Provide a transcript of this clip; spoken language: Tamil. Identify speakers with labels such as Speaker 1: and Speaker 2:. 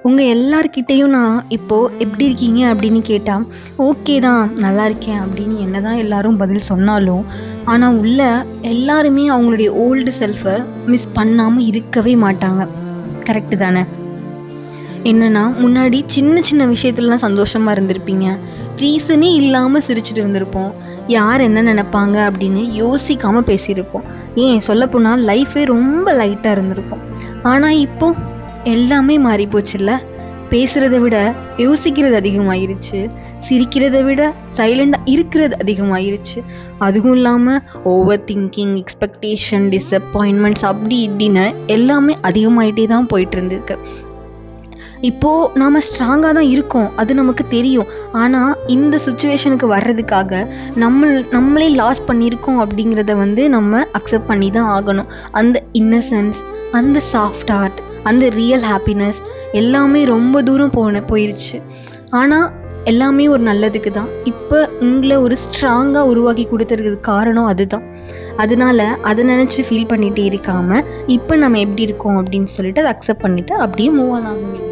Speaker 1: உங்கள் எல்லார்கிட்டேயும் நான் இப்போது எப்படி இருக்கீங்க அப்படின்னு கேட்டால் ஓகே தான், நல்லா இருக்கேன் அப்படின்னு என்ன தான் எல்லாரும் பதில் சொன்னாலும், ஆனால் உள்ள எல்லாருமே அவங்களுடைய ஓல்டு செல்ஃபை மிஸ் பண்ணாமல் இருக்கவே மாட்டாங்க. கரெக்டு தானே? என்னன்னா, முன்னாடி சின்ன சின்ன விஷயத்துலலாம் சந்தோஷமாக இருந்திருப்பீங்க. ரீசனே இல்லாமல் சிரிச்சுட்டு இருந்திருப்போம். யார் என்ன நினைப்பாங்க அப்படின்னு யோசிக்காமல் பேசியிருப்போம். ஏன் சொல்லப்போனால் லைஃபே ரொம்ப லைட்டாக இருந்திருக்கும். ஆனால் இப்போ எல்லாமே மாறி போச்சுல்ல. பேசுகிறத விட யோசிக்கிறது அதிகமாயிருச்சு. சிரிக்கிறத விட சைலண்டாக இருக்கிறது அதிகமாயிருச்சு. அதுவும் இல்லாமல் ஓவர் திங்கிங், எக்ஸ்பெக்டேஷன், டிஸப்பாயின்மெண்ட்ஸ் அப்படி இப்படின்னு எல்லாமே அதிகமாயிட்டே தான் போயிட்டு இருந்திருக்கு. இப்போது நாம் ஸ்ட்ராங்காக தான் இருக்கோம், அது நமக்கு தெரியும். ஆனால் இந்த சுச்சுவேஷனுக்கு வர்றதுக்காக நம்மளே லாஸ் பண்ணியிருக்கோம் அப்படிங்கிறத நம்ம அக்செப்ட் பண்ணி தான் ஆகணும். அந்த இன்னசென்ஸ், அந்த சாஃப்ட் ஹார்ட், அந்த ரியல் ஹாப்பினஸ் எல்லாமே ரொம்ப தூரம் போயிடுச்சு. ஆனால் எல்லாமே ஒரு நல்லதுக்கு தான். இப்போ உங்களை ஒரு ஸ்ட்ராங்காக உருவாக்கி கொடுத்துருக்கிறதுக்கு காரணம் அதுதான். அதனால அதை நினச்சி ஃபீல் பண்ணிகிட்டே இருக்காமல் இப்போ நம்ம எப்படி இருக்கோம் அப்படின்னு சொல்லிட்டு அதை அக்செப்ட் பண்ணிவிட்டு அப்படியே மூவ் ஆன் ஆக முடியும்.